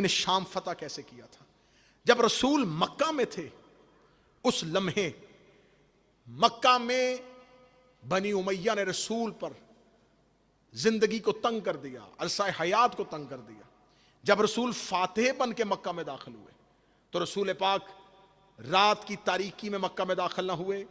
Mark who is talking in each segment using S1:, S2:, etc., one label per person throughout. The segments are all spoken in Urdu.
S1: نے شام فتح کیسے کیا تھا؟ جب رسول مکہ میں تھے اس لمحے مکہ میں بنی امیہ نے رسول پر زندگی کو تنگ کر دیا، عرصہ حیات کو تنگ کر دیا۔ جب رسول فاتح بن کے مکہ میں داخل ہوئے تو رسول پاک رات کی تاریکی میں مکہ میں داخل نہ ہوئے،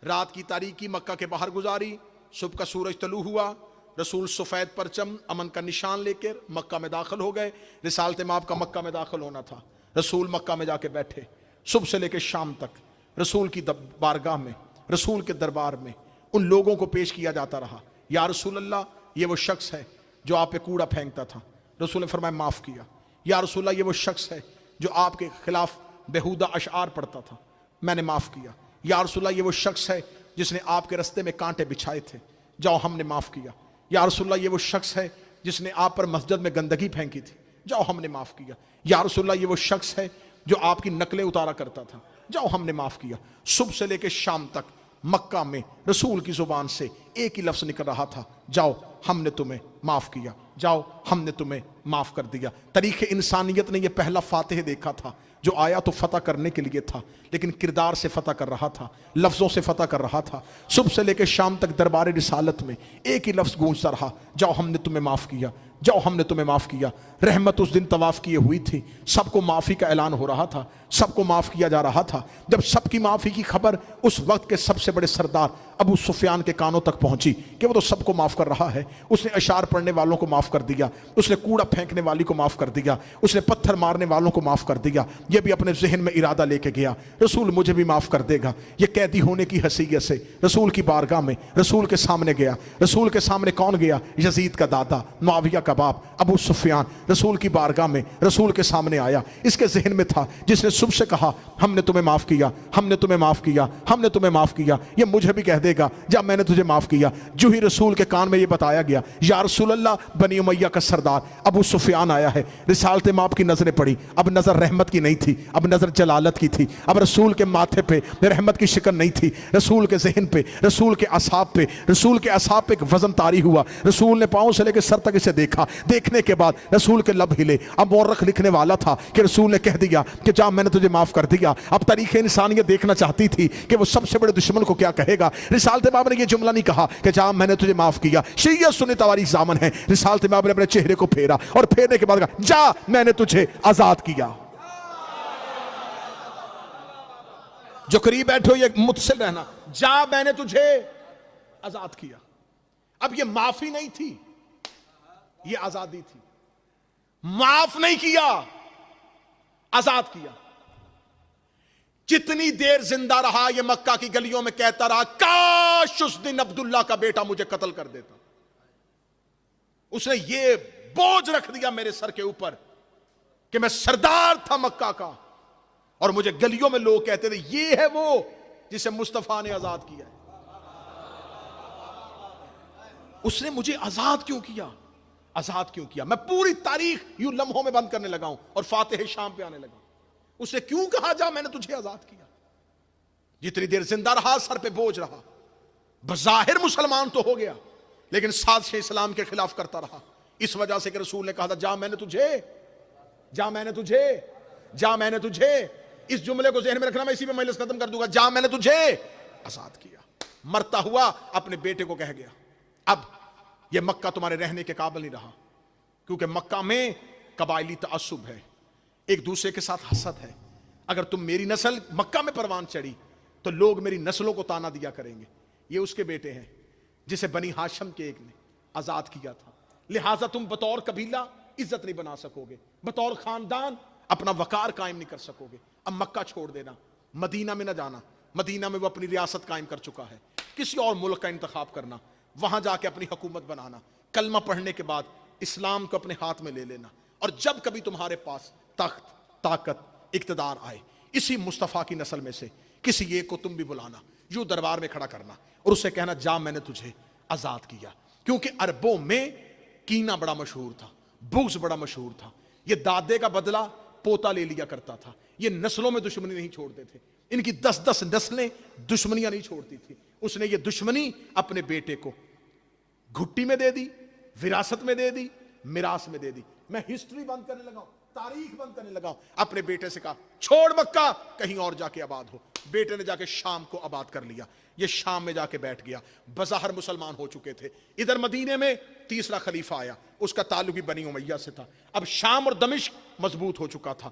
S1: رات کی تاریکی مکہ کے باہر گزاری، صبح کا سورج طلوع ہوا، رسول سفید پرچم امن کا نشان لے کر مکہ میں داخل ہو گئے۔ رسالت مآب کا مکہ میں داخل ہونا تھا، رسول مکہ میں جا کے بیٹھے، صبح سے لے کے شام تک رسول کی بارگاہ میں، رسول کے دربار میں ان لوگوں کو پیش کیا جاتا رہا۔ یا رسول اللہ، یہ وہ شخص ہے جو آپ پہ کوڑا پھینکتا تھا، رسول نے فرمایا معاف کیا۔ یا رسول اللہ، یہ وہ شخص ہے جو آپ کے خلاف بیہودہ اشعار پڑھتا تھا، میں نے معاف کیا۔ یا رسول اللہ، یہ وہ شخص ہے جس نے آپ کے رستے میں کانٹے بچھائے تھے، جاؤ ہم نے معاف کیا۔ یا رسول اللہ، یہ وہ شخص ہے جس نے آپ پر مسجد میں گندگی پھینکی تھی، جاؤ ہم نے معاف کیا۔ یا رسول اللہ، یہ وہ شخص ہے جو آپ کی نقلیں اتارا کرتا تھا، جاؤ ہم نے معاف کیا۔ صبح سے لے کے شام تک مکہ میں رسول کی زبان سے ایک ہی لفظ نکل رہا تھا، جاؤ ہم نے تمہیں معاف کیا، جاؤ ہم نے تمہیں معاف کر دیا۔ تاریخ انسانیت نے یہ پہلا فاتح دیکھا تھا جو آیا تو فتح کرنے کے لیے تھا، لیکن کردار سے فتح کر رہا تھا، لفظوں سے فتح کر رہا تھا۔ صبح سے لے کے شام تک دربار رسالت میں ایک ہی لفظ گونجتا رہا، جاؤ ہم نے تمہیں معاف کیا، جاؤ ہم نے تمہیں معاف کیا۔ رحمت اس دن طواف کیے ہوئی تھی، سب کو معافی کا اعلان ہو رہا تھا، سب کو معاف کیا جا رہا تھا۔ جب سب کی معافی کی خبر اس وقت کے سب سے بڑے سردار ابو سفیان کے کانوں تک پہنچی کہ وہ تو سب کو معاف کر رہا ہے، اس نے اشعار پڑھنے والوں کو معاف کر دیا، اس نے کوڑا پھینکنے والی کو معاف کر دیا، اس نے پتھر مارنے والوں کو معاف کر دیا۔ یہ بھی اپنے ذہن میں ارادہ لے کے گیا، رسول مجھے بھی معاف کر دے گا۔ یہ قیدی ہونے کی حیثیت سے رسول کی بارگاہ میں رسول کے سامنے گیا۔ رسول کے سامنے کون گیا؟ یزید کا دادا، معاویہ کا باپ ابو سفیان رسول کی بارگاہ میں رسول کے سامنے آیا۔ اس کے ذہن میں تھا جس نے صبح سے کہا ہم نے تمہیں معاف کیا، ہم نے تمہیں معاف کیا، ہم نے تمہیں معاف کیا، یہ مجھے بھی کہہ دے گا جب میں نے تجھے معاف کیا۔ جو ہی رسول کے کان میں یہ بتایا گیا یا رسول اللہ، بنی امیہ کا سردار ابو سفیان آیا ہے، رسالت مآب کی نظریں پڑی، اب نظر رحمت کی نہیں تھی، اب نظر جلالت کی تھی۔ اب رسول کے ماتھے پہ رحمت کی شکن نہیں تھی، رسول کے ذہن پہ، رسول کے اعصاب پہ، رسول کے اعصاب پہ ایک وزن طاری ہوا۔ رسول نے پاؤں سے لے کے سر تک اسے دیکھا، دیکھنے کے بعد رسول کے لب ہلے۔ اب مورخ لکھنے والا تھا کہ رسول نے کہہ دیا کہ جا میں نے تجھے معاف کر دیا۔ اب تاریخ انسانیت دیکھنا چاہتی تھی کہ وہ سب سے بڑے دشمن کو کیا کہے گا۔ رسالت مآب نے یہ جملہ نہیں کہا کہ جا میں نے تجھے معاف کیا، شیعہ سنی تواریخ زامن ہے۔ رسالت مآب نے اپنے چہرے کو پھیرا اور پھیرنے کے بعد کہا جا میں نے تجھے آزاد کیا۔ جو قریب بیٹھو یہ متصل رہنا، جا میں نے تجھے آزاد کیا۔ اب یہ معافی نہیں تھی، یہ آزادی تھی۔ معاف نہیں کیا، آزاد کیا۔ جتنی دیر زندہ رہا یہ مکہ کی گلیوں میں کہتا رہا کاش اس دن عبداللہ کا بیٹا مجھے قتل کر دیتا۔ اس نے یہ بوجھ رکھ دیا میرے سر کے اوپر کہ میں سردار تھا مکہ کا، اور مجھے گلیوں میں لوگ کہتے تھے یہ ہے وہ جسے مصطفیٰ نے آزاد کیا ہے۔ اس نے مجھے آزاد کیوں کیا؟ آزاد کیوں کیا؟ میں پوری تاریخ یوں لمحوں میں بند کرنے لگا ہوں اور فاتح شام پہ آنے لگا ہوں۔ اس نے کیوں کہا جا میں نے تجھے آزاد کیا؟ جتنی دیر زندہ رہا سر پہ بوجھ رہا، بظاہر مسلمان تو ہو گیا لیکن سازش اسلام کے خلاف کرتا رہا۔ اس وجہ سے کہ رسول نے کہا تھا جا میں نے تجھے، جا میں نے تجھے، جا میں نے تجھے۔ اس جملے کو ذہن میں رکھنا، میں اسی پہ مجلس ختم کر دوں گا۔ جا میں نے تجھے آزاد کیا۔ مرتا ہوا اپنے بیٹے کو کہہ گیا اب یہ مکہ تمہارے رہنے کے قابل نہیں رہا، کیونکہ مکہ میں قبائلی تعصب ہے، ایک دوسرے کے ساتھ حسد ہے۔ اگر تم میری نسل مکہ میں پروان چڑھی تو لوگ میری نسلوں کو تانا دیا کریں گے۔ یہ اس کے بیٹے ہیں جسے بنی ہاشم کے ایک نے آزاد کیا تھا، لہٰذا تم بطور قبیلہ عزت نہیں بنا سکو گے، بطور خاندان اپنا وقار قائم نہیں کر سکو گے۔ اب مکہ چھوڑ دینا، مدینہ میں نہ جانا، مدینہ میں وہ اپنی ریاست قائم کر چکا ہے، کسی اور ملک کا انتخاب کرنا، وہاں جا کے اپنی حکومت بنانا، کلمہ پڑھنے کے بعد اسلام کو اپنے ہاتھ میں لے لینا، اور جب کبھی تمہارے پاس تخت، طاقت، اقتدار آئے اسی مصطفیٰ کی نسل میں سے کسی ایک کو تم بھی بلانا، یوں دربار میں کھڑا کرنا اور اسے کہنا جا میں نے تجھے آزاد کیا۔ کیونکہ عربوں میں کینہ بڑا مشہور تھا، بغض بڑا مشہور تھا۔ یہ دادے کا بدلہ پوتا لے لیا کرتا تھا، یہ نسلوں میں دشمنی نہیں چھوڑتے تھے، ان کی 10 نسلیں دشمنیاں نہیں چھوڑتی تھی۔ اس نے یہ دشمنی اپنے بیٹے کو گھٹی میں دے دی، وراثت میں دے دی، میراث میں دے دی۔ میں ہسٹری بند کرنے لگا ہوں۔ تاریخ بند کرنے لگا. اپنے بیٹے سے کہا چھوڑ مکہ, کہیں اور جا کے آباد ہو. بیٹے نے جا کے شام کو آباد کر لیا. یہ شام میں جا کے بیٹھ گیا. بظاہر مسلمان ہو چکے تھے. ادھر مدینے میں تیسرا خلیفہ آیا, اس کا تعلق بھی بنی امیہ سے تھا. اب شام اور دمشق مضبوط ہو چکا تھا,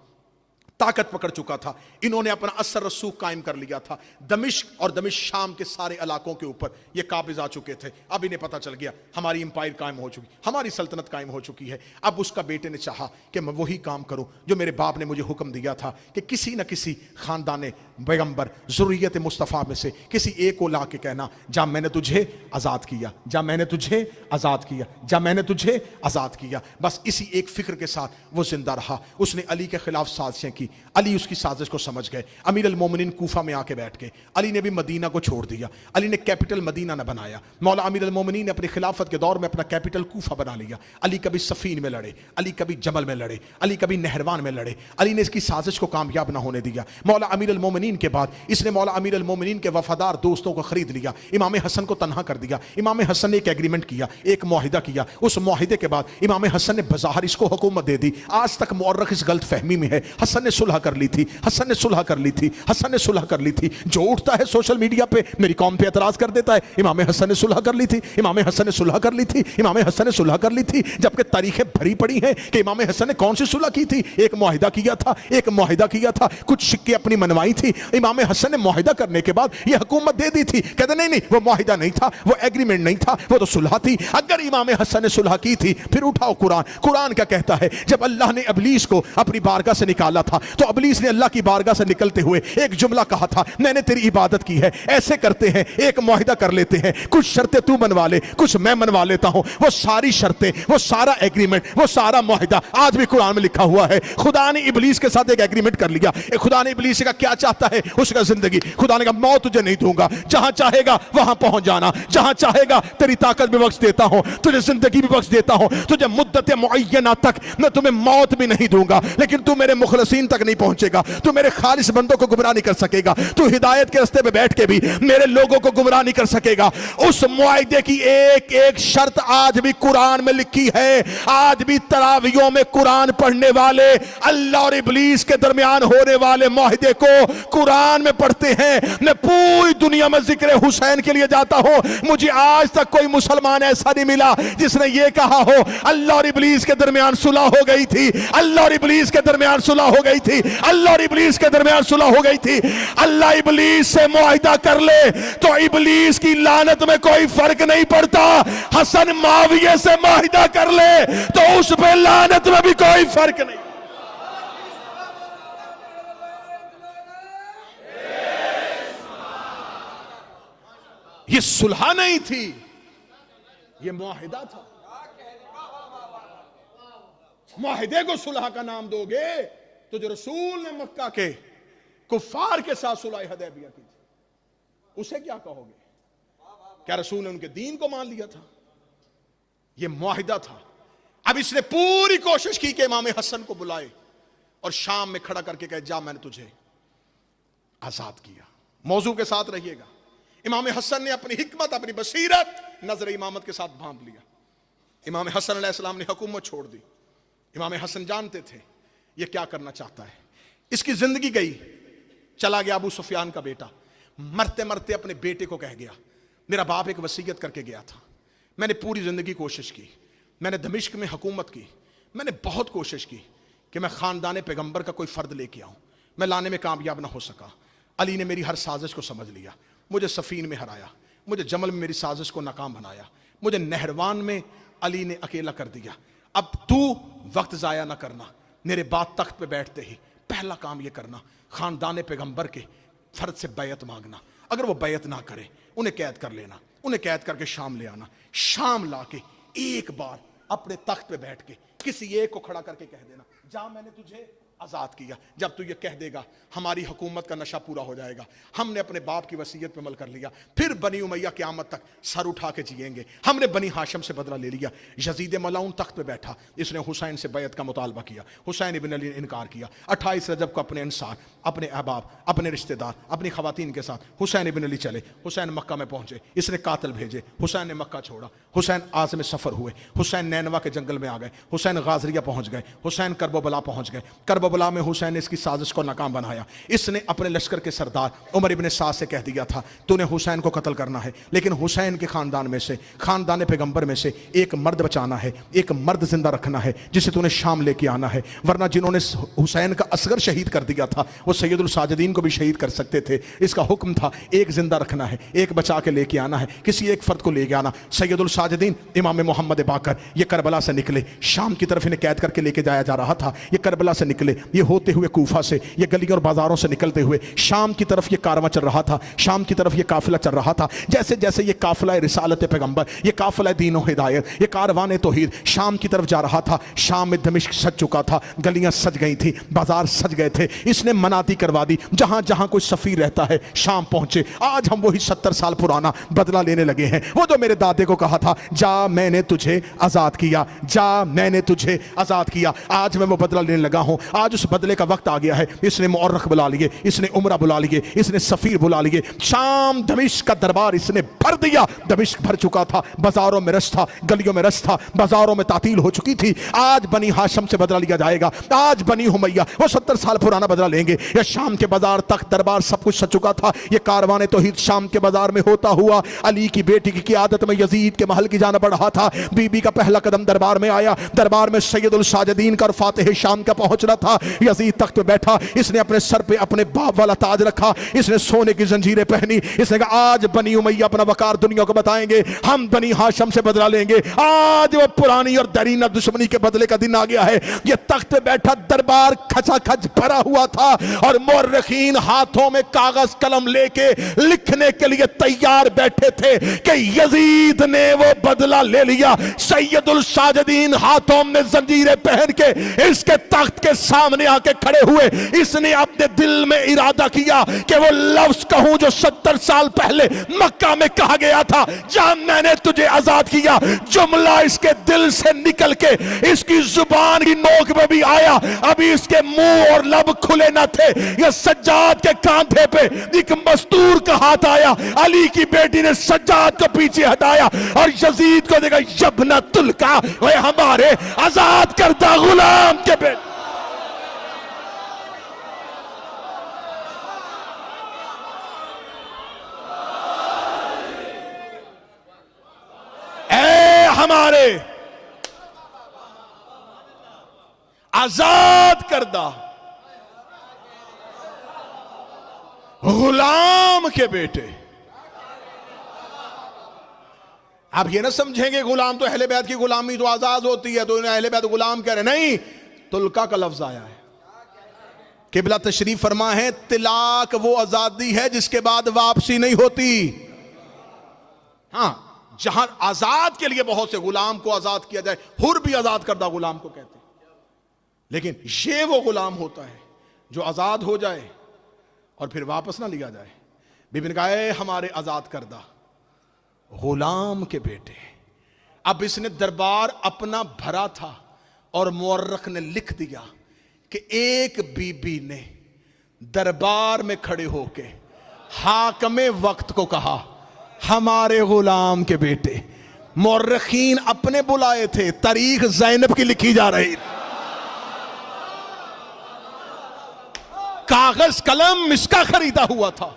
S1: طاقت پکڑ چکا تھا. انہوں نے اپنا اثر رسوخ قائم کر لیا تھا. دمشق اور دمشق شام کے سارے علاقوں کے اوپر یہ قابض آ چکے تھے. اب انہیں پتا چل گیا ہماری امپائر قائم ہو چکی, ہماری سلطنت قائم ہو چکی ہے. اب اس کا بیٹے نے چاہا کہ میں وہی کام کروں جو میرے باپ نے مجھے حکم دیا تھا کہ کسی نہ کسی خاندان پیغمبر ذریت مصطفیٰ میں سے کسی ایک کو لا کے کہنا جا میں نے تجھے آزاد کیا, جا میں نے تجھے آزاد کیا, جا میں نے تجھے آزاد کیا. بس اسی ایک فکر کے ساتھ وہ زندہ رہا. اس نے علی کے خلاف سازشیں کی. علی اس کی سازش کو سمجھ گئے. امیر المومنین کوفہ میں آ کے بیٹھ گئے. علی نے بھی مدینہ کو چھوڑ دیا. علی نے کیپٹل مدینہ نہ بنایا. مولا امیر المومنین نے اپنی خلافت کے دور میں اپنا کیپٹل کوفہ بنا لیا. علی کبھی صفین میں لڑے, علی کبھی جمل میں لڑے, علی کبھی نہروان میں لڑے. علی نے اس کی سازش کو کامیاب نہ ہونے دیا. مولا امیر المومنین کے بعد اس نے مولا امیر المومنین کے وفادار دوستوں کو خرید لیا. امام حسن کو تنہا کر دیا. امام حسن نے ایک ایگریمنٹ کیا, ایک معاہدہ کیا. اس معاہدے کے بعد امام حسن نے بظاہر اس کو حکومت دے دی. آج تک مورخ اس غلط فہمی میں ہے حسن نے صلح کر لی تھی, حسن نے صلح کر لی تھی, حسن نے صلح کر لی تھی. جو اٹھتا ہے سوشل میڈیا پہ میری قوم پہ اعتراض کر دیتا ہے امام حسن نے صلح کر لی تھی, امام حسن نے صلح کر لی تھی, امام حسن نے صلح کر لی تھی. جبکہ تاریخیں بھری پڑی ہیں کہ امام حسن نے کون سی صلح کی تھی. ایک معاہدہ کیا تھا, ایک معاہدہ کیا تھا, کچھ سکے اپنی منوائی تھی. امام حسن نے معاہدہ کرنے کے بعد یہ حکومت دے دی تھی. کہتے نہیں وہ معاہدہ نہیں تھا, وہ ایگریمنٹ نہیں تھا, وہ تو صلح تھی. اگر امام حسن نے صلح کی تھی پھر اٹھاؤ قرآن کیا کہتا ہے. جب اللہ نے ابلیس کو اپنی بارگاہ سے نکالا تھا تو ابلیس نے اللہ کی بارگاہ سے نکلتے ہوئے ایک جملہ کہا تھا میں نے تیری عبادت کی ہے. ایسے کرتے ہیں ایک معاہدہ کر لیتے ہیں, کچھ شرطیں تو منوا لے, کچھ میں منوا لیتا ہوں. وہ ساری شرطیں, وہ سارا ایگریمنٹ, وہ سارا معاہدہ آج بھی قرآن میں لکھا ہوا ہے. خدا نے ابلیس کے ساتھ ایک ایگریمنٹ کر لیا. خدا نے ابلیس کا کیا چاہتا ہے, اس کا زندگی. خدا نے کہا موت تجھے نہیں دوں گا, جہاں چاہے گا وہاں پہنچ جانا, جہاں چاہے گا تیری طاقت بھی بخش دیتا ہوں, تجھے زندگی بھی بخش دیتا ہوں, تجھے مدت معینہ تک میں تمہیں موت بھی نہیں دوں گا, لیکن تو میرے مخلصین تک نہیں پہنچے گا, تو میرے خالص بندوں کو گمراہ نہیں کر سکے گا, تو ہدایت کے راستے پہ بیٹھ کے بھی میرے لوگوں کو گمراہ نہیں کر سکے گا. اس معاہدے کی ایک ایک شرط آج بھی قرآن میں لکھی ہے. آج بھی تراویحوں میں قرآن پڑھنے والے اللہ اور ابلیس کے درمیان ہونے والے معاہدے کو قرآن میں پڑھتے ہیں. میں پوری دنیا میں ذکر حسین کے لیے جاتا ہوں, مجھے آج تک کوئی مسلمان ایسا نہیں ملا جس نے یہ کہا ہو اللہ اور ابلیس کے درمیان صلح ہو گئی تھی, اللہ اور ابلیس کے درمیان صلح ہو گئی تھی, اللہ اور ابلیس کے درمیان صلح ہو گئی تھی. اللہ ابلیس سے معاہدہ کر لے تو ابلیس کی لعنت میں کوئی فرق نہیں پڑتا. حسن معاویہ سے معاہدہ کر لے تو اس پہ لعنت میں بھی کوئی فرق نہیں. یہ صلح نہیں تھی, یہ معاہدہ تھا. معاہدے کو صلح کا نام دو گے تو جو رسول نے مکہ کے کفار کے ساتھ صلح حدیبیہ کی تھی اسے کیا کہو گے؟ کیا رسول نے ان کے دین کو مان لیا تھا؟ یہ معاہدہ تھا. اب اس نے پوری کوشش کی کہ امام حسن کو بلائے اور شام میں کھڑا کر کے کہے جا میں نے تجھے آزاد کیا. موضوع کے ساتھ رہیے گا. امام حسن نے اپنی حکمت, اپنی بصیرت نظر امامت کے ساتھ بھانپ لیا. امام حسن علیہ السلام نے حکومت چھوڑ دی. امام حسن جانتے تھے یہ کیا کرنا چاہتا ہے. اس کی زندگی گئی, چلا گیا ابو سفیان کا بیٹا. مرتے مرتے اپنے بیٹے کو کہہ گیا میرا باپ ایک وصیت کر کے گیا تھا, میں نے پوری زندگی کوشش کی, میں نے دمشق میں حکومت کی, میں نے بہت کوشش کی کہ میں خاندان پیغمبر کا کوئی فرد لے کے آؤں, میں لانے میں کامیاب نہ ہو سکا. علی نے میری ہر سازش کو سمجھ لیا, مجھے صفین میں ہرایا, مجھے جمل میں میری سازش کو ناکام بنایا, مجھے نہروان میں علی نے اکیلا کر دیا. اب تو وقت ضائع نہ کرنا, میرے بعد تخت پہ بیٹھتے ہی پہلا کام یہ کرنا خاندان پیغمبر کے فرد سے بیعت مانگنا. اگر وہ بیعت نہ کرے انہیں قید کر لینا, انہیں قید کر کے شام لے آنا. شام لا کے ایک بار اپنے تخت پہ بیٹھ کے کسی ایک کو کھڑا کر کے کہہ دینا جا میں نے تجھے آزاد کیا. جب تو یہ کہہ دے گا ہماری حکومت کا نشہ پورا ہو جائے گا, ہم نے اپنے باپ کی وصیت پہ عمل کر لیا, پھر بنی امیہ قیامت تک سر اٹھا کے جئیں گے, ہم نے بنی ہاشم سے بدلہ لے لیا. یزید ملعون تخت پہ بیٹھا, اس نے حسین سے بیعت کا مطالبہ کیا, حسین ابن علی نے انکار کیا. 28 رجب کو اپنے انصار, اپنے احباب, اپنے رشتہ دار, اپنی خواتین کے ساتھ حسین ابن علی چلے. حسین مکہ میں پہنچے, اس نے قاتل بھیجے, حسین نے مکہ چھوڑا. حسین عازم سفر ہوئے, حسین نینوا کے جنگل میں آ گئے, حسین غازریہ پہنچ گئے, حسین کربلا پہنچ گئے. کربلا میں حسین نے اس کی سازش کو ناکام بنایا. اس نے اپنے لشکر کے سردار عمر ابن سعد سے کہہ دیا تھا تو نے حسین کو قتل کرنا ہے, لیکن حسین کے خاندان میں سے, خاندان پیغمبر میں سے ایک مرد بچانا ہے, ایک مرد زندہ رکھنا ہے جسے تو نے شام لے کے آنا ہے. ورنہ جنہوں نے حسین کا اصغر شہید کر دیا تھا وہ سید الساجدین کو بھی شہید کر سکتے تھے. اس کا حکم تھا ایک زندہ رکھنا ہے, ایک بچا کے لے کے آنا ہے, کسی ایک فرد کو لے کے آنا. سید الساجدین امام محمد باقر یہ کربلا سے نکلے, شام کی طرف انہیں قید کر کے لے کے جایا جا رہا تھا. یہ کربلا سے نکلے, یہ ہوتے ہوئے کوفہ سے, یہ گلیوں اور بازاروں سے نکلتے ہوئے شام کی طرف یہ کارواں چل رہا تھا, شام کی طرف یہ قافلہ چل رہا تھا. جیسے جیسے یہ قافلہ رسالت پیغمبر, یہ قافلہ دین و ہدایت, یہ کاروان توحید شام کی طرف جا رہا تھا. شام میں دمشق سج چکا تھا, گلیاں سج گئی تھی, بازار سج گئے تھے. اس نے مناتی کروا دی, جہاں جہاں کوئی سفیر رہتا ہے شام پہنچے. آج ہم وہی 70 سال پرانا بدلہ لینے لگے ہیں. وہ جو میرے دادے کو کہا تھا جا میں نے تجھے آزاد کیا, جا میں نے تجھے آزاد کیا, آج میں وہ بدلہ لینے لگا ہوں. آج اس بدلے کا وقت آ گیا ہے. اس نے مورخ بلا لیے, اس نے عمرہ بلا لیے, اس نے سفیر بلا لیے. شام دمشق کا دربار اس نے بھر دیا. دمشق بھر چکا تھا, بازاروں میں رش تھا, گلیوں میں رش تھا, بازاروں میں تعطیل ہو چکی تھی. آج بنی ہاشم سے بدلہ لیا جائے گا, آج بنی امیہ وہ 70 سال پرانا بدلہ لیں گے. یہ شام کے بازار تک دربار سب کچھ سج چکا تھا. یہ کاروان توحید شام کے بازار میں ہوتا ہوا علی کی بیٹی کی قیادت میں یزید کے محل کی جانب بڑھ رہا تھا. بی بی کا پہلا قدم دربار میں آیا. دربار میں سید الساجدین کا اور فاتح شام کا پہنچنا تھا. یزید تخت پہ بیٹھا, اس نے اپنے سر پہ اپنے باپ والا تاج رکھا, اس نے سونے کی زنجیریں پہنی. اس نے کہا آج بنی امیہ اپنا وقار دنیا کو بتائیں گے, ہم بنی ہاشم سے بدلہ لیں گے. آج وہ پرانی اور درینہ دشمنی کے بدلے کا دن آ گیا ہے. یہ تخت پہ بیٹھا, دربار کھچا کھچ بھرا ہوا تھا اور مورخین ہاتھوں میں کاغذ قلم لے کے لکھنے کے لیے تیار بیٹھے تھے کہ یزید نے وہ بدلہ لے لیا. سید الساجدین ہاتھوں میں زنجیریں پہن کے اس کے تخت کے سامنے آ کے کھڑے ہوئے. اس نے اپنے دل میں ارادہ کیا کہ وہ لفظ کہوں جو 70 سال پہلے مکہ میں کہا گیا تھا, جب میں نے تجھے آزاد کیا. جملہ اس کے دل سے نکل کے اس کی زبان کی نوک میں بھی آیا, ابھی اس کے منہ اور لب کھلے نہ تھے. یہ سجاد کے کاندھے پہ ایک مستور کا ہاتھ آیا. علی کی بیٹی نے سجاد کو پیچھے ہٹایا اور یزید کو دیکھا, یبنہ تلکا, وہ ہمارے آزاد کردہ غلام کے بیٹے. اے ہمارے آزاد کردہ غلام کے بیٹے. آپ یہ نہ سمجھیں گے غلام تو اہل بیت کی غلامی تو آزاد ہوتی ہے تو انہیں اہل بیت غلام کہہ رہے, نہیں, تلکا کا لفظ آیا ہے. قبلہ تشریف فرما ہے, طلاق وہ آزادی ہے جس کے بعد واپسی نہیں ہوتی. ہاں, جہاں آزاد کے لیے بہت سے غلام کو آزاد کیا جائے, حر بھی آزاد کردہ غلام کو کہتے ہیں, لیکن یہ وہ غلام ہوتا ہے جو آزاد ہو جائے اور پھر واپس نہ لیا جائے. بی بی نے کہا اے ہمارے آزاد کردہ غلام کے بیٹے. اب اس نے دربار اپنا بھرا تھا اور مورخ نے لکھ دیا کہ ایک بی بی نے دربار میں کھڑے ہو کے حاکم وقت کو کہا ہمارے غلام کے بیٹے. مورخین اپنے بلائے تھے, تاریخ زینب کی لکھی جا رہی, کاغذ قلم اس کا خریدا ہوا تھا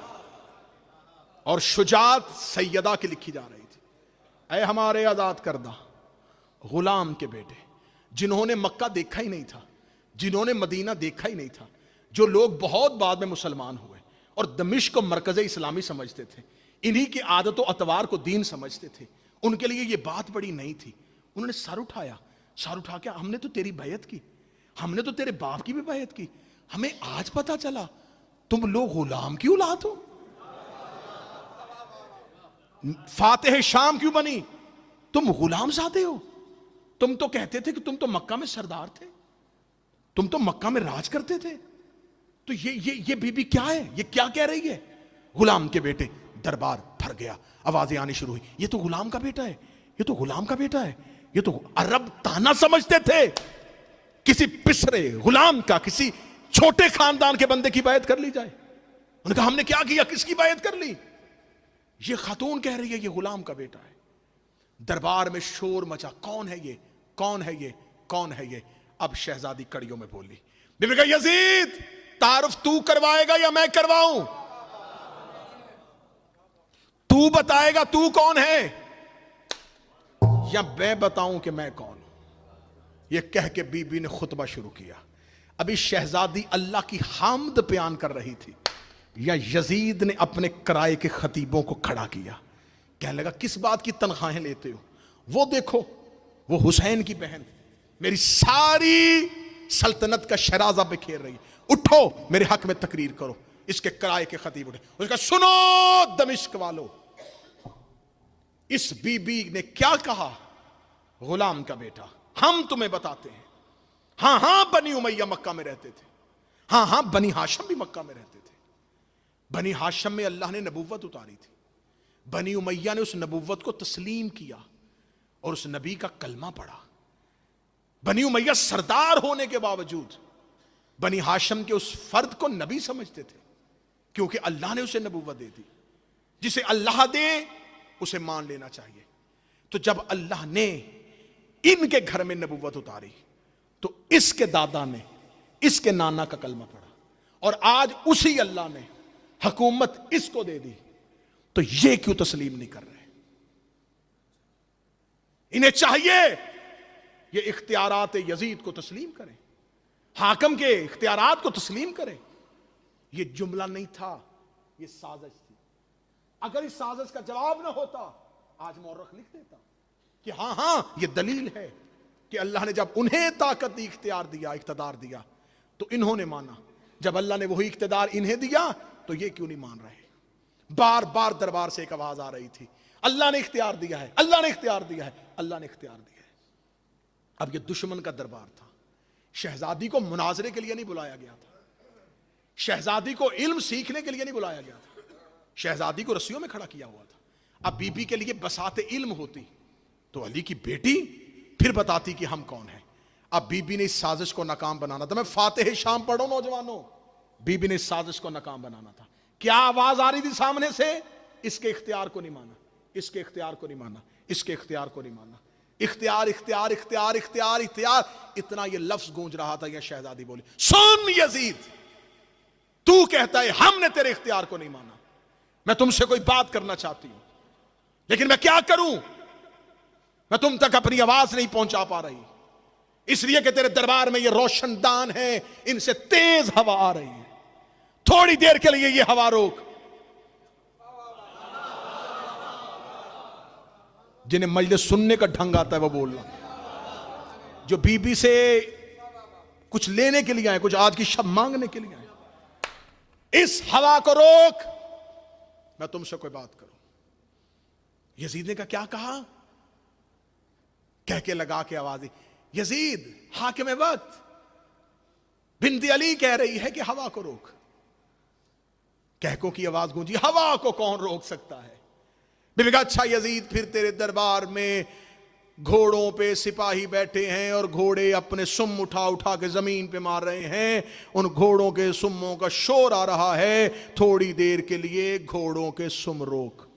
S1: اور شجاعت سیدہ کی لکھی جا رہی تھی. اے ہمارے آزاد کردہ غلام کے بیٹے, جنہوں نے مکہ دیکھا ہی نہیں تھا, جنہوں نے مدینہ دیکھا ہی نہیں تھا, جو لوگ بہت بعد میں مسلمان ہوئے اور دمشق کو مرکز اسلامی سمجھتے تھے, انہی کی عادت و اتوار کو دین سمجھتے تھے, ان کے لیے یہ بات بڑی نہیں تھی. انہوں نے سر اٹھایا, سر اٹھا کے ہم نے تو تیری بیعت کی, ہم نے تو تیرے باپ کی بھی بیعت کی, ہمیں آج پتا چلا تم لوگ غلام کی اولاد ہو. فاتح شام کیوں بنی؟ تم غلام زادے ہو. تم تو کہتے تھے کہ تم تو مکہ میں سردار تھے, تم تو مکہ میں راج کرتے تھے، تو یہ بی بی کیا ہے، یہ کیا کہہ رہی ہے؟ غلام کے بیٹے. دربار بھر گیا، آوازیں آنی شروع ہوئی، یہ تو غلام کا بیٹا ہے، یہ تو غلام کا بیٹا ہے. یہ تو عرب تانا سمجھتے تھے کسی پسرے غلام کا، کسی چھوٹے خاندان کے بندے کی بیعت کر لی جائے. انہوں نے کہا ہم نے کیا کیا، کس کی بیعت کر لی؟ یہ خاتون کہہ رہی ہے یہ غلام کا بیٹا ہے. دربار میں شور مچا، کون ہے یہ، کون ہے یہ، کون ہے یہ؟ اب شہزادی کڑیوں میں بولی. بی بی کہا یزید تعارف تو کروائے گا یا میں کرواؤں؟ تو بتائے گا تو کون ہے یا میں بتاؤں کہ میں کون ہوں؟ یہ کہہ کے بی بی نے خطبہ شروع کیا. ابھی شہزادی اللہ کی حمد بیان کر رہی تھی، یا یزید نے اپنے کرائے کے خطیبوں کو کھڑا کیا. کہنے لگا کس بات کی تنخواہیں لیتے ہو؟ وہ دیکھو وہ حسین کی بہن میری ساری سلطنت کا شرازہ بکھیر رہی، اٹھو میرے حق میں تقریر کرو. اس کے کرائے کے خطیب اٹھے، اس کا سنو دمشق والو، اس بی بی نے کیا کہا؟ غلام کا بیٹا. ہم تمہیں بتاتے ہیں، ہاں ہاں بنی امیہ مکہ میں رہتے تھے، ہاں ہاں بنی ہاشم بھی مکہ میں رہتے تھے. بنی ہاشم میں اللہ نے نبوت اتاری تھی، بنی امیہ نے اس نبوت کو تسلیم کیا اور اس نبی کا کلمہ پڑھا. بنی امیہ سردار ہونے کے باوجود بنی ہاشم کے اس فرد کو نبی سمجھتے تھے، کیونکہ اللہ نے اسے نبوت دے دی. جسے اللہ دے اسے مان لینا چاہیے. تو جب اللہ نے ان کے گھر میں نبوت اتاری تو اس کے دادا نے اس کے نانا کا کلمہ پڑھا، اور آج اسی اللہ نے حکومت اس کو دے دی. تو یہ کیوں تسلیم نہیں کر رہے؟ انہیں چاہیے یہ اختیارات یزید کو تسلیم کریں، حاکم کے اختیارات کو تسلیم کریں. یہ جملہ نہیں تھا، یہ سازش تھی. اگر اس سازش کا جواب نہ ہوتا آج مورخ لکھ دیتا کہ ہاں ہاں یہ دلیل ہے کہ اللہ نے جب انہیں طاقت دی، اختیار دیا، اقتدار دیا تو انہوں نے مانا. جب اللہ نے وہی اقتدار انہیں دیا تو یہ کیوں نہیں مان رہے؟ بار بار دربار سے ایک آواز آ رہی تھی، اللہ نے اختیار دیا ہے، اللہ نے اختیار دیا ہے، اللہ نے اختیار دیا ہے. اب یہ دشمن کا دربار تھا. شہزادی کو مناظرے کے لیے نہیں بلایا گیا تھا، شہزادی کو علم سیکھنے کے لیے نہیں بلایا گیا تھا، شہزادی کو رسیوں میں کھڑا کیا ہوا تھا. اب بی بی کے لیے بساط علم ہوتی تو علی کی بیٹی پھر بتاتی کہ ہم کون ہیں. اب بی بی نے اس سازش کو ناکام بنانا تھا. میں فاتح شام پڑھو نوجوانوں، بی بی نے اس سازش کو ناکام بنانا تھا. کیا آواز آ رہی تھی سامنے سے؟ اس کے اختیار کو نہیں مانا، اس کے اختیار کو نہیں مانا، اس کے اختیار کو نہیں مانا. اختیار اختیار اختیار اختیار اختیار، اتنا یہ لفظ گونج رہا تھا. یہ شہزادی بولی سن یزید، تو کہتا ہے ہم نے تیرے اختیار کو نہیں مانا. میں تم سے کوئی بات کرنا چاہتی ہوں لیکن میں کیا کروں؟ میں تم تک اپنی آواز نہیں پہنچا پا رہی، اس لیے کہ تیرے دربار میں یہ روشن دان ہے، ان سے تیز ہوا آ رہی ہے. تھوڑی دیر کے لیے یہ ہوا روک. جنہیں مجلس سننے کا ڈھنگ آتا ہے وہ بولنا، جو بی بی سے کچھ لینے کے لیے آئے، کچھ آج کی شب مانگنے کے لیے آئے، اس ہوا کو روک، میں تم سے کوئی بات کروں. یزید نے کیا کہا؟ کہہ کے لگا کے آواز دی، یزید حاکم وقت بنت علی کہہ رہی ہے کہ ہوا کو روک. کہکوں کی آواز گونجی، ہوا کو کون روک سکتا ہے؟ بی بی کہا اچھا یزید، پھر تیرے دربار میں گھوڑوں پہ سپاہی بیٹھے ہیں اور گھوڑے اپنے سم اٹھا اٹھا کے زمین پہ مار رہے ہیں، ان گھوڑوں کے سموں کا شور آ رہا ہے، تھوڑی دیر کے لیے گھوڑوں کے سم روک.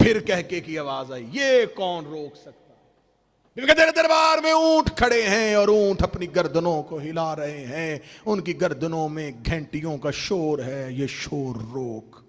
S1: پھر کہکے کی آواز آئی، یہ کون روک سکتا ہے؟ تیرے دربار میں اونٹ کھڑے ہیں اور اونٹ اپنی گردنوں کو ہلا رہے ہیں، ان کی گردنوں میں گھنٹیوں کا شور ہے، یہ شور روک.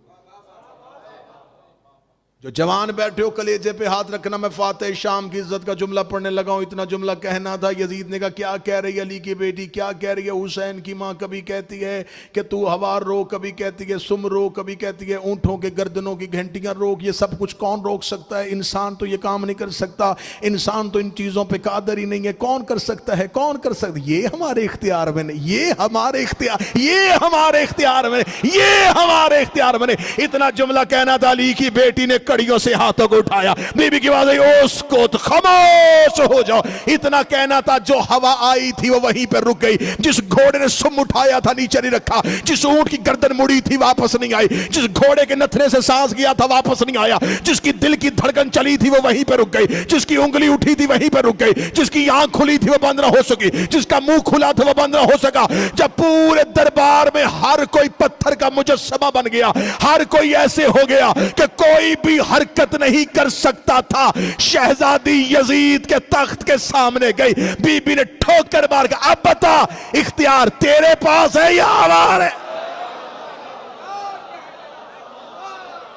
S1: جو جوان بیٹھے ہو کلیجے پہ ہاتھ رکھنا. میں فاتح شام کی عزت کا جملہ پڑھنے لگا ہوں، اتنا جملہ کہنا تھا. یزید نے کہا کیا کہہ رہی علی کی بیٹی، کیا کہہ رہی ہے حسین کی ماں؟ کبھی کہتی ہے کہ تو ہوا روک، کبھی کہتی ہے سم روک، کبھی کہتی ہے اونٹوں کے گردنوں کی گھنٹیاں روک. یہ سب کچھ کون روک سکتا ہے؟ انسان تو یہ کام نہیں کر سکتا، انسان تو ان چیزوں پہ قادر ہی نہیں ہے. کون کر سکتا ہے؟ کون کر سکتا ہے؟ یہ ہمارے اختیار میں نہیں، یہ ہمارے اختیار، یہ ہمارے اختیار میں، یہ ہمارے اختیار میں. اتنا جملہ کہنا تھا. علی کی بیٹی نے کڑیوں سے ہاتھوں کو اٹھایا. بی بی کی آواز آئی اسکت, خاموش ہو جاؤ. اتنا کہنا تھا, جو ہوا آئی تھی وہ وہیں پہ رک گئی. جس گھوڑے نے سم اٹھایا تھا نیچے نہیں رکھا, جس اونٹ کی گردن مڑی تھی واپس نہیں آئی, جس گھوڑے کے نتھرے سے سانس گیا تھا واپس نہیں آیا, جس کی دل کی دھڑکن چلی تھی وہ وہیں پہ رک گئی, جس کی انگلی اٹھی تھی وہیں پہ رک گئی, جس کی آنکھ کھلی تھی وہ بند نہ ہو سکی, جس کا منہ کھلا تھا وہ بند نہ ہو سکا. جب پورے دربار میں ہر کوئی پتھر کا مجسمہ بن گیا, ہر کوئی ایسے ہو گیا کہ کوئی بھی حرکت نہیں کر سکتا تھا, شہزادی یزید کے تخت کے سامنے گئی. بی بی نے ٹھوکر مار کے, اب بتا اختیار تیرے پاس ہے یا ہمارے؟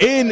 S1: ان